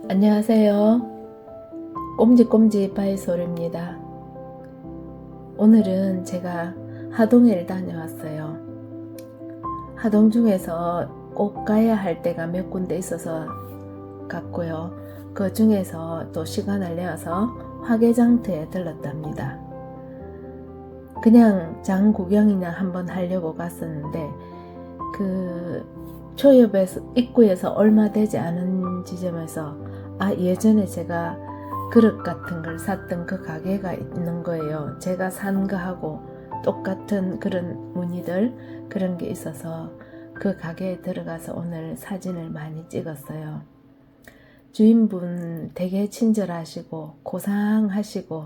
안녕하세요. 꼼지꼼지 바이솔입니다. 오늘은 제가 하동에를 다녀왔어요. 하동 중에서 꼭 가야 할 데가 몇 군데 있어서 갔고요. 그 중에서 또 시간을 내어서 화개장터에 들렀답니다. 그냥 장 구경이나 한번 하려고 갔었는데 그 초엽에서 입구에서 얼마 되지 않은 지점에서 예전에 제가 그릇 같은 걸 샀던 그 가게가 있는 거예요. 제가 산 거하고 똑같은 그런 무늬들 그런 게 있어서 그 가게에 들어가서 오늘 사진을 많이 찍었어요. 주인분 되게 친절하시고 고상하시고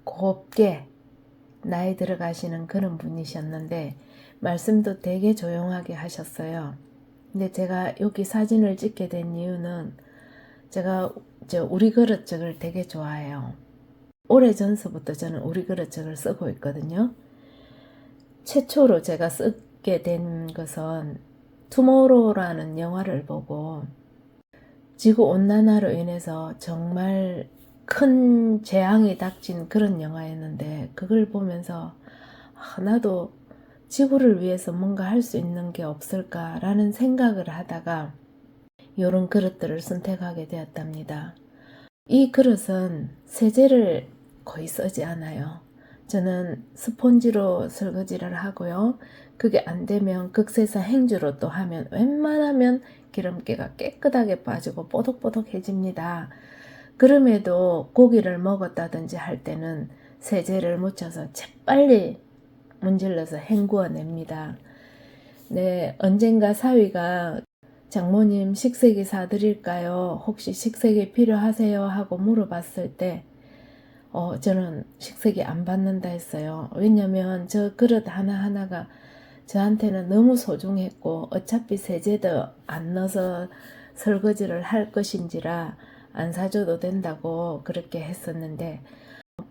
곱게 나이 들어가시는 그런 분이셨는데 말씀도 되게 조용하게 하셨어요. 근데 제가 여기 사진을 찍게 된 이유는 제가 우리 그릇책을 되게 좋아해요. 오래전서부터 저는 우리 그릇책을 쓰고 있거든요. 최초로 제가 쓰게 된 것은 투모로우라는 영화를 보고 지구온난화로 인해서 정말 큰 재앙이 닥친 그런 영화였는데 그걸 보면서 나도 지구를 위해서 뭔가 할 수 있는 게 없을까라는 생각을 하다가 이런 그릇들을 선택하게 되었답니다. 이 그릇은 세제를 거의 쓰지 않아요. 저는 스폰지로 설거지를 하고요. 그게 안 되면 극세사 행주로 또 하면 웬만하면 기름기가 깨끗하게 빠지고 뽀득뽀득해집니다. 그럼에도 고기를 먹었다든지 할 때는 세제를 묻혀서 재빨리 문질러서 헹구어냅니다. 네, 언젠가 사위가 장모님 식세기 사드릴까요? 혹시 식세기 필요하세요? 하고 물어봤을 때 저는 식세기 안 받는다 했어요. 왜냐면 저 그릇 하나하나가 저한테는 너무 소중했고 어차피 세제도 안 넣어서 설거지를 할 것인지라 안 사줘도 된다고 그렇게 했었는데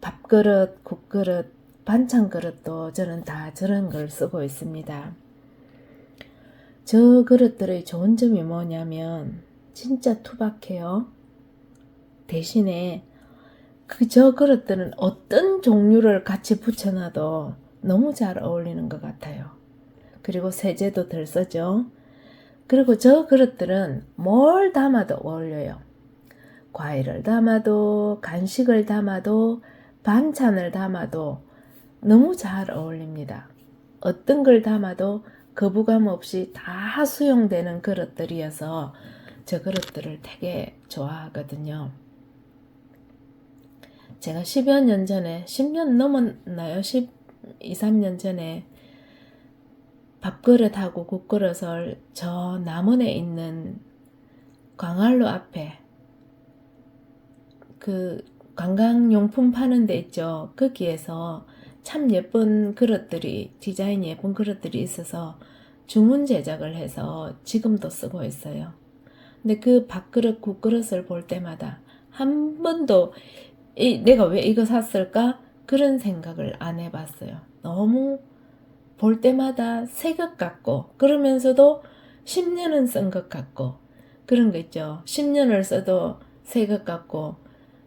밥그릇, 국그릇, 반찬 그릇도 저는 다 저런 걸 쓰고 있습니다. 저 그릇들의 좋은 점이 뭐냐면 진짜 투박해요. 대신에 저 그릇들은 어떤 종류를 같이 붙여놔도 너무 잘 어울리는 것 같아요. 그리고 세제도 덜 써죠. 그리고 저 그릇들은 뭘 담아도 어울려요. 과일을 담아도 간식을 담아도 반찬을 담아도 너무 잘 어울립니다. 어떤 걸 담아도 거부감 없이 다 수용되는 그릇들이어서 저 그릇들을 되게 좋아하거든요. 제가 10여 년 전에, 10년 넘었나요? 12, 3년 전에 밥그릇하고 국그릇을 저 남원에 있는 광활로 앞에 그 관광용품 파는 데 있죠. 거기에서 참 예쁜 그릇들이, 디자인 예쁜 그릇들이 있어서 주문 제작을 해서 지금도 쓰고 있어요. 근데 그 밥그릇, 국그릇을 볼 때마다 한 번도 내가 왜 이거 샀을까? 그런 생각을 안 해봤어요. 너무 볼 때마다 새 것 같고 그러면서도 10년은 쓴 것 같고 그런 거 있죠. 10년을 써도 새 것 같고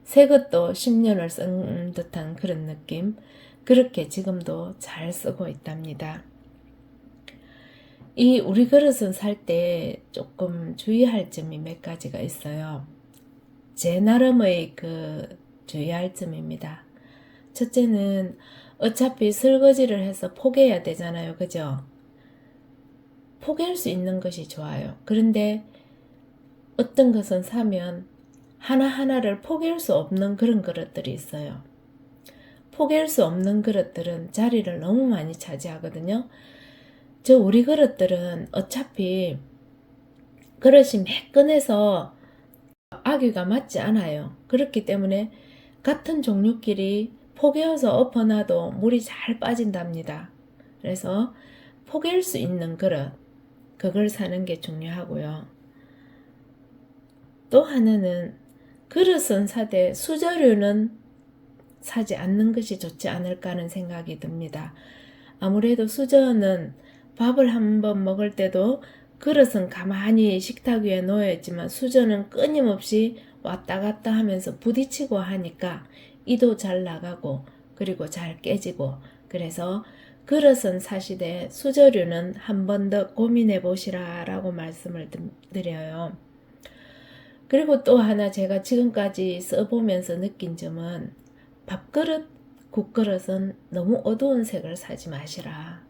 새 것도 10년을 쓴 듯한 그런 느낌. 그렇게 지금도 잘 쓰고 있답니다. 이 우리 그릇은 살 때 조금 주의할 점이 몇 가지가 있어요. 제 나름의 그 주의할 점입니다. 첫째는 어차피 설거지를 해서 포개야 되잖아요. 그죠? 포개할 수 있는 것이 좋아요. 그런데 어떤 것은 사면 하나하나를 포개할 수 없는 그런 그릇들이 있어요. 포개할 수 없는 그릇들은 자리를 너무 많이 차지하거든요. 저 우리 그릇들은 어차피 그릇이 매끈해서 아귀가 맞지 않아요. 그렇기 때문에 같은 종류끼리 포개어서 엎어놔도 물이 잘 빠진답니다. 그래서 포개할 수 있는 그릇, 그걸 사는 게 중요하고요. 또 하나는 그릇은 사되 수저류는 사지 않는 것이 좋지 않을까 하는 생각이 듭니다. 아무래도 수저는 밥을 한번 먹을 때도 그릇은 가만히 식탁 위에 놓여 있지만 수저는 끊임없이 왔다 갔다 하면서 부딪히고 하니까 이도 잘 나가고 그리고 잘 깨지고, 그래서 그릇은 사시되 수저류는 한 번 더 고민해 보시라 라고 말씀을 드려요. 그리고 또 하나 제가 지금까지 써보면서 느낀 점은, 밥그릇, 국그릇은 너무 어두운 색을 사지 마시라.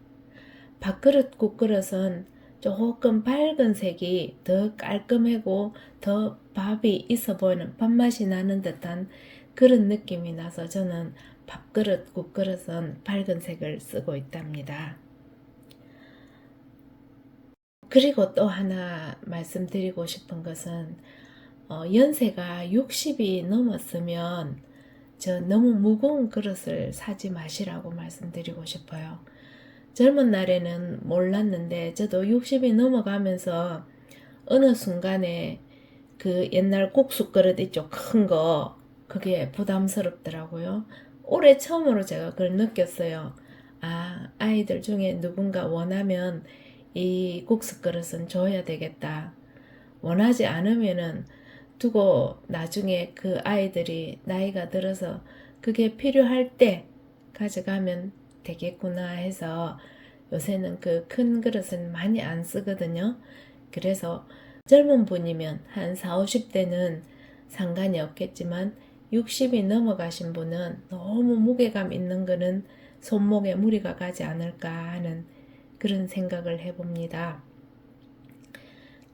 밥그릇, 국그릇은 조금 밝은 색이 더 깔끔하고 더 밥이 있어 보이는, 밥맛이 나는 듯한 그런 느낌이 나서 저는 밥그릇, 국그릇은 밝은 색을 쓰고 있답니다. 그리고 또 하나 말씀드리고 싶은 것은, 연세가 60이 넘었으면 너무 무거운 그릇을 사지 마시라고 말씀드리고 싶어요. 젊은 날에는 몰랐는데 저도 60이 넘어가면서 어느 순간에 그 옛날 국수 그릇 있죠, 큰 거, 그게 부담스럽더라고요. 올해 처음으로 제가 그걸 느꼈어요. 아이들 중에 누군가 원하면 이 국수 그릇은 줘야 되겠다. 원하지 않으면은 두고 나중에 그 아이들이 나이가 들어서 그게 필요할 때 가져가면 되겠구나 해서 요새는 그 큰 그릇은 많이 안 쓰거든요. 그래서 젊은 분이면 한 4, 50대는 상관이 없겠지만 60이 넘어가신 분은 너무 무게감 있는 거는 손목에 무리가 가지 않을까 하는 그런 생각을 해봅니다.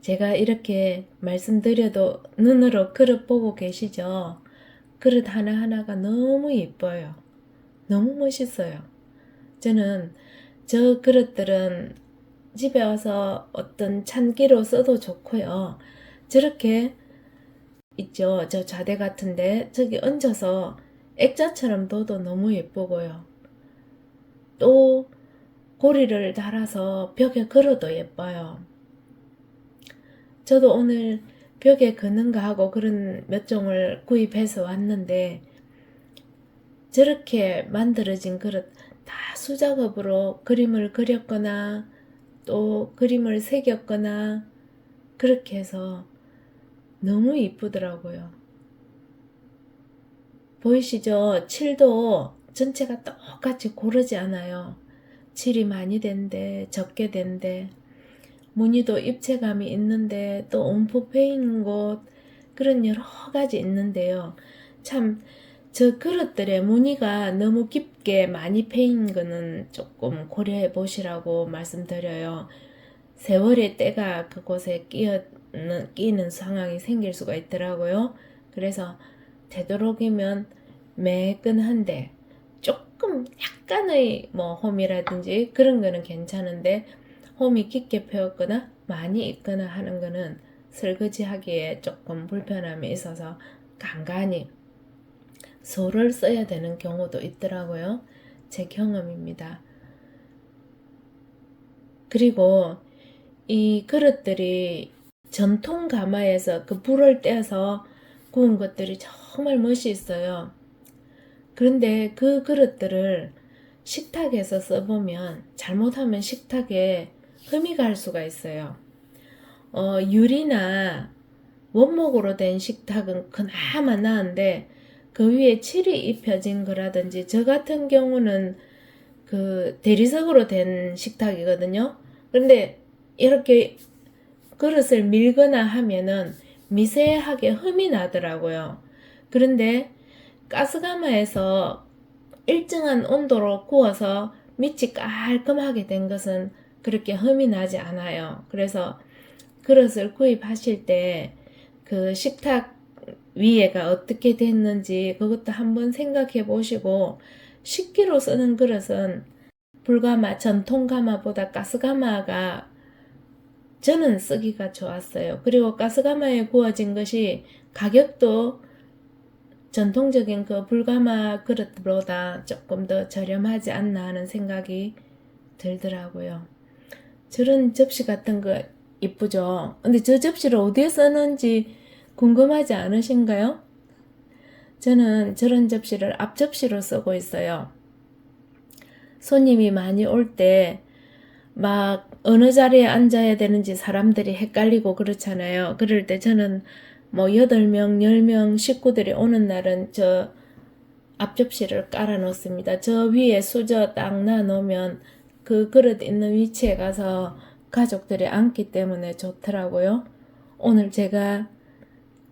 제가 이렇게 말씀드려도 눈으로 그릇 보고 계시죠? 그릇 하나하나가 너무 예뻐요. 너무 멋있어요. 저는 저 그릇들은 집에 와서 어떤 찬기로 써도 좋고요. 저렇게 있죠. 저 좌대 같은데 저기 얹어서 액자처럼 둬도 너무 예쁘고요. 또 고리를 달아서 벽에 걸어도 예뻐요. 저도 오늘 벽에 거는가 하고 그런 몇 종을 구입해서 왔는데, 저렇게 만들어진 그릇 다 수작업으로 그림을 그렸거나 또 그림을 새겼거나 그렇게 해서 너무 이쁘더라고요. 보이시죠? 칠도 전체가 똑같이 고르지 않아요. 칠이 많이 된데 적게 된데, 무늬도 입체감이 있는데 또 움푹 패인 곳, 그런 여러 가지 있는데요. 참 저 그릇들의 무늬가 너무 깊게 많이 패인 거는 조금 고려해 보시라고 말씀드려요. 세월의 때가 그곳에 끼는 상황이 생길 수가 있더라고요. 그래서 되도록이면 매끈한데 조금 약간의 홈이라든지 그런 거는 괜찮은데, 홈이 깊게 패였거나 많이 있거나 하는 거는 설거지하기에 조금 불편함이 있어서 간간히 소를 써야 되는 경우도 있더라고요. 제 경험입니다. 그리고 이 그릇들이 전통 가마에서 그 불을 떼서 구운 것들이 정말 멋있어요. 그런데 그 그릇들을 식탁에서 써보면 잘못하면 식탁에 흠이 갈 수가 있어요. 유리나 원목으로 된 식탁은 그나마 나은데 그 위에 칠이 입혀진 거라든지, 저 같은 경우는 그 대리석으로 된 식탁이거든요. 그런데 이렇게 그릇을 밀거나 하면은 미세하게 흠이 나더라고요. 그런데 가스가마에서 일정한 온도로 구워서 밑이 깔끔하게 된 것은 그렇게 흠이 나지 않아요. 그래서 그릇을 구입하실 때 그 식탁 위에가 어떻게 됐는지 그것도 한번 생각해 보시고, 식기로 쓰는 그릇은 불가마, 전통 가마보다 가스가마가 저는 쓰기가 좋았어요. 그리고 가스가마에 구워진 것이 가격도 전통적인 그 불가마 그릇보다 조금 더 저렴하지 않나 하는 생각이 들더라고요. 저런 접시 같은 거 이쁘죠? 근데 저 접시를 어디에 쓰는지 궁금하지 않으신가요? 저는 저런 접시를 앞접시로 쓰고 있어요. 손님이 많이 올 때 막 어느 자리에 앉아야 되는지 사람들이 헷갈리고 그렇잖아요. 그럴 때 저는 뭐 8명, 10명 식구들이 오는 날은 저 앞접시를 깔아 놓습니다. 저 위에 수저 딱 놔 놓으면 그 그릇 있는 위치에 가서 가족들이 앉기 때문에 좋더라고요. 오늘 제가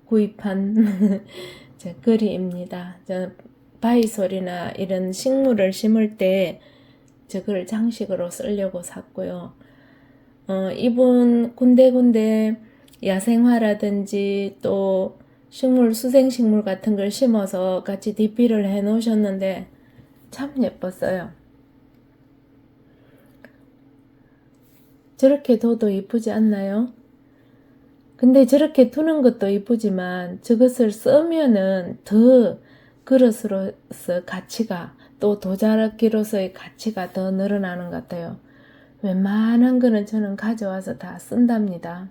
구입한 제 거리입니다. 저 바이솔이나 이런 식물을 심을 때 저걸 장식으로 쓰려고 샀고요. 이분 군데군데 야생화라든지 또 식물, 수생식물 같은 걸 심어서 같이 DP를 해 놓으셨는데 참 예뻤어요. 저렇게 둬도 이쁘지 않나요? 근데 저렇게 두는 것도 이쁘지만 저것을 쓰면은 더 그릇으로서 가치가 또 도자기로서의 가치가 더 늘어나는 것 같아요. 웬만한 거는 저는 가져와서 다 쓴답니다.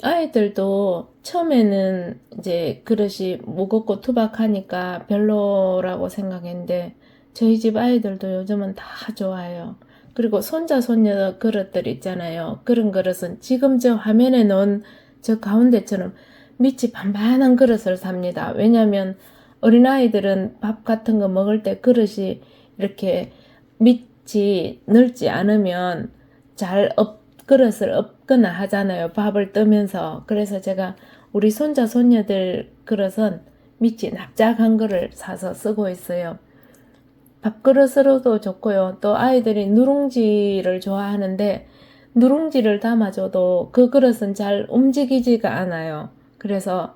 아이들도 처음에는 이제 그릇이 무겁고 투박하니까 별로라고 생각했는데 저희 집 아이들도 요즘은 다 좋아해요. 그리고 손자, 손녀 그릇들 있잖아요. 그런 그릇은 지금 저 화면에 놓은 저 가운데처럼 밑이 반반한 그릇을 삽니다. 왜냐면 어린아이들은 밥 같은 거 먹을 때 그릇이 이렇게 밑이 넓지 않으면 잘 그릇을 엎거나 하잖아요. 밥을 뜨면서. 그래서 제가 우리 손자, 손녀들 그릇은 밑이 납작한 거를 사서 쓰고 있어요. 밥그릇으로도 좋고요. 또 아이들이 누룽지를 좋아하는데 누룽지를 담아줘도 그 그릇은 잘 움직이지가 않아요. 그래서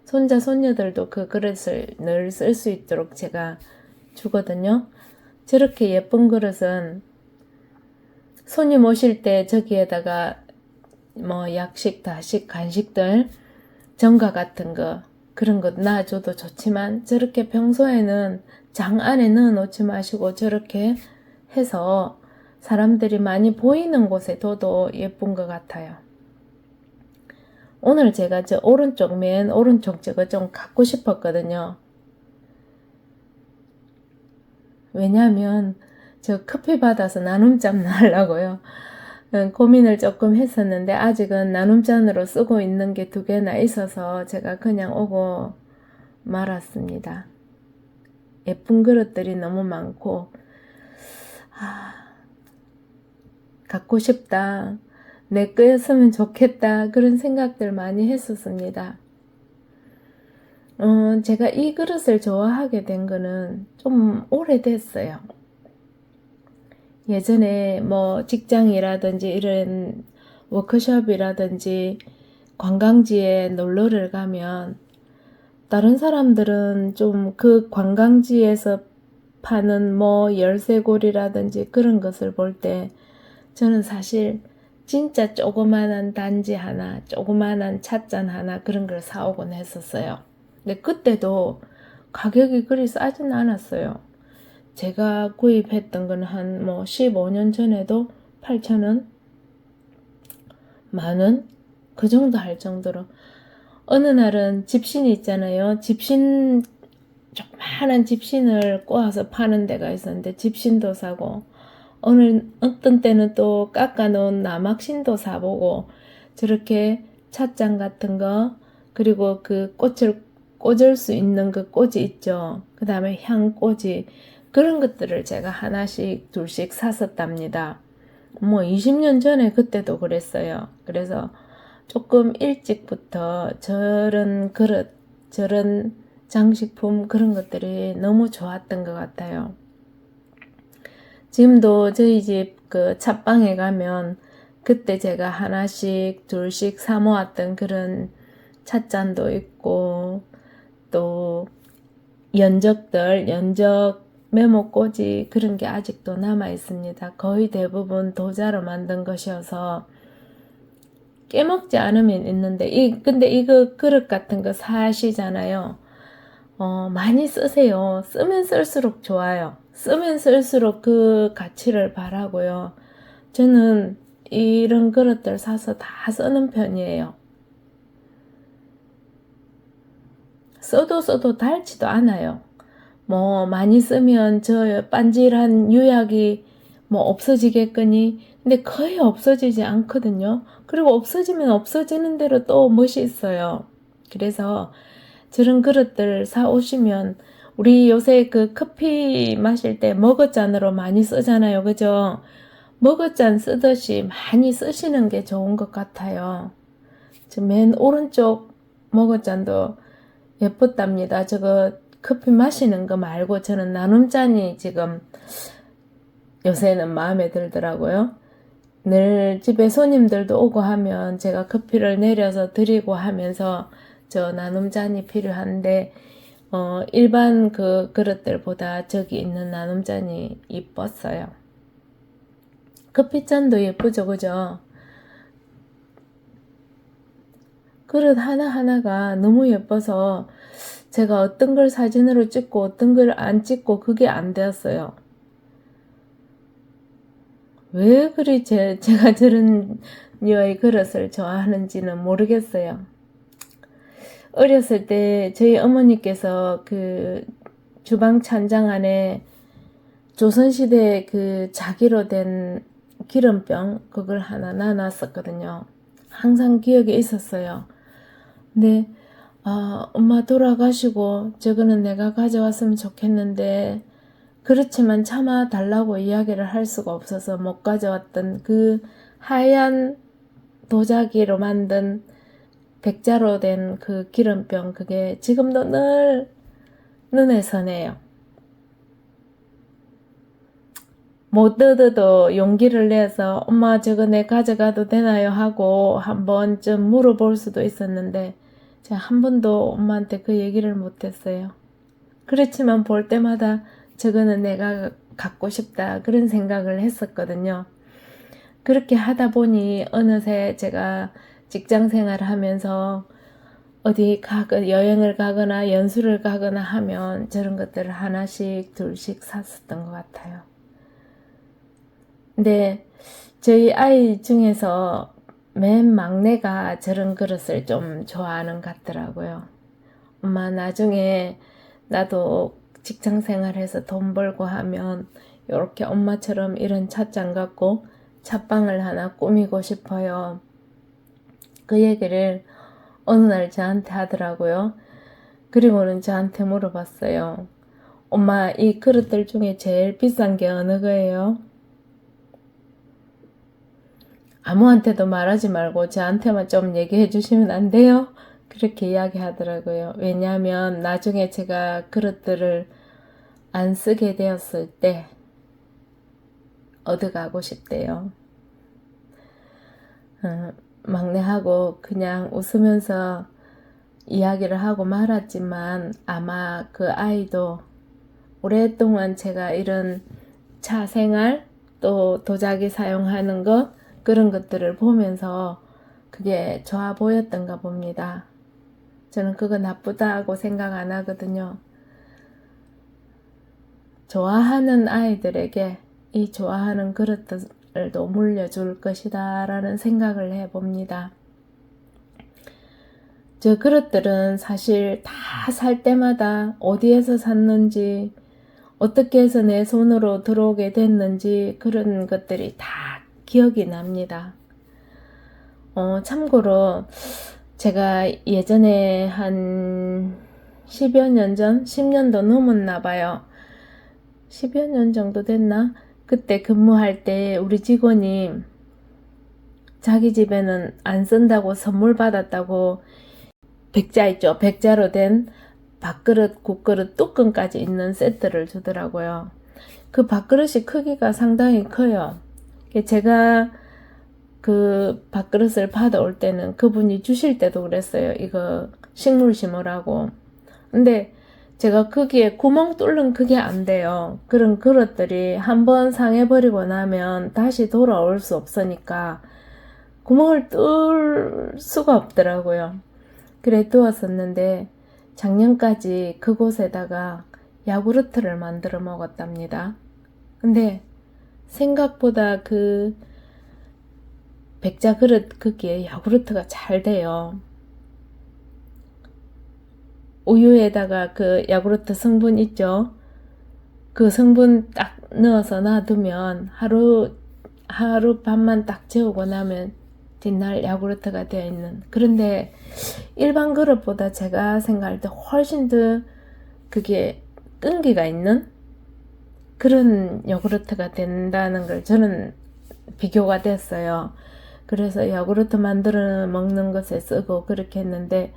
손자, 손녀들도 그 그릇을 늘 쓸 수 있도록 제가 주거든요. 저렇게 예쁜 그릇은 손님 오실 때 저기에다가 뭐 약식, 다식, 간식들, 전과 같은 거 그런 거 놔줘도 좋지만 저렇게 평소에는 장 안에 넣어 놓지 마시고 저렇게 해서 사람들이 많이 보이는 곳에 둬도 예쁜 것 같아요. 오늘 제가 저 오른쪽, 맨 오른쪽 저거 좀 갖고 싶었거든요. 왜냐면 저 커피 받아서 나눔장 하려고요. 고민을 조금 했었는데 아직은 나눔잔으로 쓰고 있는 게 2개나 있어서 제가 그냥 오고 말았습니다. 예쁜 그릇들이 너무 많고 갖고 싶다. 내 거였으면 좋겠다. 그런 생각들 많이 했었습니다. 제가 이 그릇을 좋아하게 된 거는 좀 오래됐어요. 예전에 뭐 직장이라든지 이런 워크숍이라든지 관광지에 놀러를 가면 다른 사람들은 좀 그 관광지에서 파는 뭐 열쇠고리라든지 그런 것을 볼 때 저는 사실 진짜 조그만한 단지 하나, 조그만한 찻잔 하나 그런 걸 사오곤 했었어요. 근데 그때도 가격이 그리 싸진 않았어요. 제가 구입했던 건 한 뭐 15년 전에도 8,000원? 만원? 그 정도 할 정도로. 어느 날은 집신이 있잖아요. 집신, 조그만한 집신을 꼬아서 파는 데가 있었는데 집신도 사고, 어떤 때는 또 깎아놓은 나막신도 사보고, 저렇게 찻잔 같은 거, 그리고 그 꽃을 꽂을 수 있는 그 꽂이 있죠. 그 다음에 향꽂이, 그런 것들을 제가 하나씩 둘씩 샀었답니다. 뭐 20년 전에 그때도 그랬어요. 그래서 조금 일찍부터 저런 그릇, 저런 장식품 그런 것들이 너무 좋았던 것 같아요. 지금도 저희 집 그 찻방에 가면 그때 제가 하나씩 둘씩 사 모았던 그런 찻잔도 있고 또 연적 메모꽂이 그런 게 아직도 남아 있습니다. 거의 대부분 도자로 만든 것이어서 깨먹지 않으면 있는데 근데 이거 그릇 같은 거 사시잖아요. 많이 쓰세요. 쓰면 쓸수록 좋아요. 쓰면 쓸수록 그 가치를 바라고요. 저는 이런 그릇들 사서 다 쓰는 편이에요. 써도 닳지도 않아요. 뭐 많이 쓰면 저 반질한 유약이 뭐 없어지겠거니. 근데 거의 없어지지 않거든요. 그리고 없어지면 없어지는 대로 또 멋이 있어요. 그래서 저런 그릇들 사오시면, 우리 요새 그 커피 마실 때 머그잔으로 많이 쓰잖아요. 그죠? 머그잔 쓰듯이 많이 쓰시는 게 좋은 것 같아요. 저 맨 오른쪽 머그잔도 예쁘답니다. 저거 커피 마시는 거 말고 저는 나눔잔이 지금 요새는 마음에 들더라고요. 늘 집에 손님들도 오고 하면 제가 커피를 내려서 드리고 하면서 저 나눔잔이 필요한데, 일반 그 그릇들보다 저기 있는 나눔잔이 이뻤어요. 커피잔도 예쁘죠, 그죠? 그릇 하나하나가 너무 예뻐서 제가 어떤 걸 사진으로 찍고 어떤 걸 안 찍고 그게 안 되었어요. 왜 그리 제가 저런 류의 그릇을 좋아하는지는 모르겠어요. 어렸을 때 저희 어머니께서 그 주방 찬장 안에 조선시대 그 자기로 된 기름병 그걸 하나 놔놨었거든요. 항상 기억에 있었어요. 근데 엄마 돌아가시고 저거는 내가 가져왔으면 좋겠는데, 그렇지만 참아 달라고 이야기를 할 수가 없어서 못 가져왔던 그 하얀 도자기로 만든 백자로 된 그 기름병, 그게 지금도 늘 눈에 선해요. 못 뜯어도 용기를 내서 엄마 저거 내 가져가도 되나요 하고 한 번쯤 물어볼 수도 있었는데 제가 한 번도 엄마한테 그 얘기를 못했어요. 그렇지만 볼 때마다 저거는 내가 갖고 싶다 그런 생각을 했었거든요. 그렇게 하다 보니 어느새 제가 직장 생활을 하면서 어디 여행을 가거나 연수를 가거나 하면 저런 것들을 하나씩 둘씩 샀었던 것 같아요. 근데 저희 아이 중에서 맨 막내가 저런 그릇을 좀 좋아하는 것 같더라고요. 엄마 나중에 나도 직장 생활해서 돈 벌고 하면 이렇게 엄마처럼 이런 찻잔 갖고 찻방을 하나 꾸미고 싶어요. 그 얘기를 어느 날 저한테 하더라고요. 그리고는 저한테 물어봤어요. 엄마, 이 그릇들 중에 제일 비싼 게 어느 거예요? 아무한테도 말하지 말고 저한테만 좀 얘기해 주시면 안 돼요? 그렇게 이야기하더라고요. 왜냐하면 나중에 제가 그릇들을 안 쓰게 되었을 때 얻어가고 싶대요. 막내하고 그냥 웃으면서 이야기를 하고 말았지만 아마 그 아이도 오랫동안 제가 이런 차 생활 또 도자기 사용하는 것 그런 것들을 보면서 그게 좋아 보였던가 봅니다. 저는 그거 나쁘다고 생각 안 하거든요. 좋아하는 아이들에게 이 좋아하는 그릇들도 물려줄 것이다 라는 생각을 해봅니다. 저 그릇들은 사실 다 살 때마다 어디에서 샀는지 어떻게 해서 내 손으로 들어오게 됐는지 그런 것들이 다 기억이 납니다. 참고로 제가 예전에 한 10여 년 전, 10년도 넘었나 봐요. 10여 년 정도 됐나? 그때 근무할 때 우리 직원이 자기 집에는 안 쓴다고 선물 받았다고 백자 있죠? 백자로 된 밥그릇, 국그릇, 뚜껑까지 있는 세트를 주더라고요. 그 밥그릇이 크기가 상당히 커요. 제가 그 밥그릇을 받아올 때는 그분이 주실 때도 그랬어요. 이거 식물 심으라고. 근데 제가 거기에 구멍 뚫는 그게 안 돼요. 그런 그릇들이 한번 상해버리고 나면 다시 돌아올 수 없으니까 구멍을 뚫을 수가 없더라고요. 그래 두었었는데 작년까지 그곳에다가 야구르트를 만들어 먹었답니다. 근데 생각보다 그 백자 그릇 거기에 야구르트가 잘 돼요. 우유에다가 그 야구르트 성분 있죠? 그 성분 딱 넣어서 놔두면 하루 밤만 딱 재우고 나면 뒷날 야구르트가 되어 있는. 그런데 일반 그릇보다 제가 생각할 때 훨씬 더 그게 끈기가 있는 그런 야구르트가 된다는 걸 저는 비교가 됐어요. 그래서 야구르트 만들어 먹는 것에 쓰고 그렇게 했는데,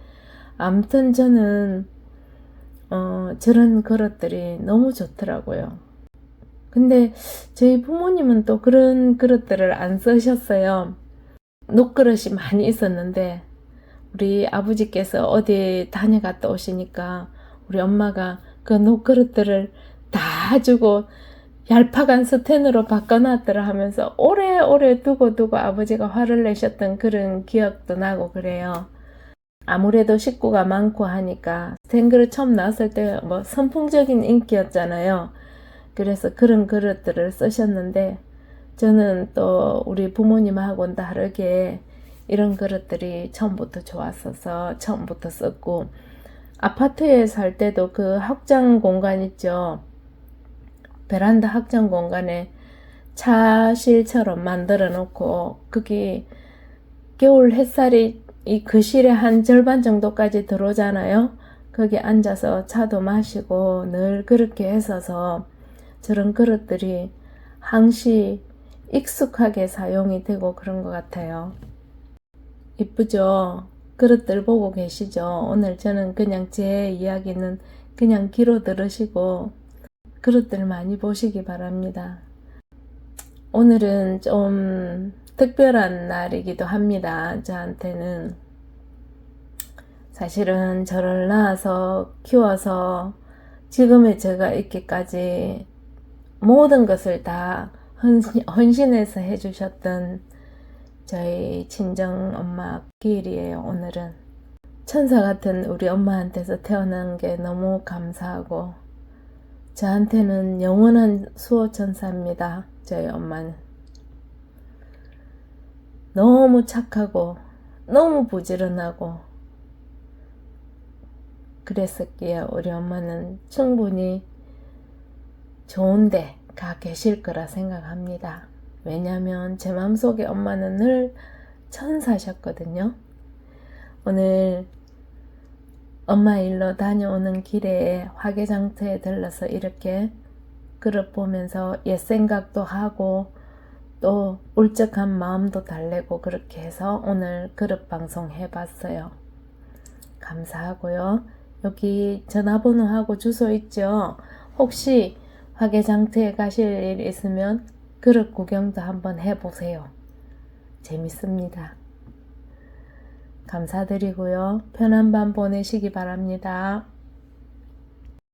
아무튼 저는 저런 그릇들이 너무 좋더라고요. 근데 저희 부모님은 또 그런 그릇들을 안 쓰셨어요. 녹그릇이 많이 있었는데 우리 아버지께서 어디 다녀갔다 오시니까 우리 엄마가 그 녹그릇들을 다 주고 얄팍한 스텐으로 바꿔놨더라 하면서 오래오래 두고 아버지가 화를 내셨던 그런 기억도 나고 그래요. 아무래도 식구가 많고 하니까 스텐 그릇 처음 나왔을 때 뭐 선풍적인 인기였잖아요. 그래서 그런 그릇들을 쓰셨는데, 저는 또 우리 부모님하고는 다르게 이런 그릇들이 처음부터 좋았어서 처음부터 썼고, 아파트에 살 때도 그 확장 공간 있죠. 베란다 확장 공간에 차실처럼 만들어 놓고 거기 겨울 햇살이 이 거실의 한 절반 정도까지 들어오잖아요. 거기 앉아서 차도 마시고 늘 그렇게 했어서 저런 그릇들이 항시 익숙하게 사용이 되고 그런 것 같아요. 이쁘죠? 그릇들 보고 계시죠? 오늘 저는 그냥 제 이야기는 그냥 귀로 들으시고 그릇들 많이 보시기 바랍니다. 오늘은 좀 특별한 날이기도 합니다. 저한테는. 사실은 저를 낳아서 키워서 지금의 제가 있기까지 모든 것을 다 헌신해서 해주셨던 저희 친정 엄마 기일이에요. 오늘은 천사 같은 우리 엄마한테서 태어난 게 너무 감사하고, 저한테는 영원한 수호천사입니다. 저희 엄마는 너무 착하고 너무 부지런하고 그랬었기에 우리 엄마는 충분히 좋은데 가 계실 거라 생각합니다. 왜냐면 제 마음속에 엄마는 늘 천사셨거든요. 오늘 엄마 일로 다녀오는 길에 화개장터에 들러서 이렇게 그릇 보면서 옛 생각도 하고 또 울적한 마음도 달래고 그렇게 해서 오늘 그릇 방송 해봤어요. 감사하고요. 여기 전화번호하고 주소 있죠? 혹시 화개장터에 가실 일 있으면 그릇 구경도 한번 해보세요. 재밌습니다. 감사드리고요. 편한 밤 보내시기 바랍니다.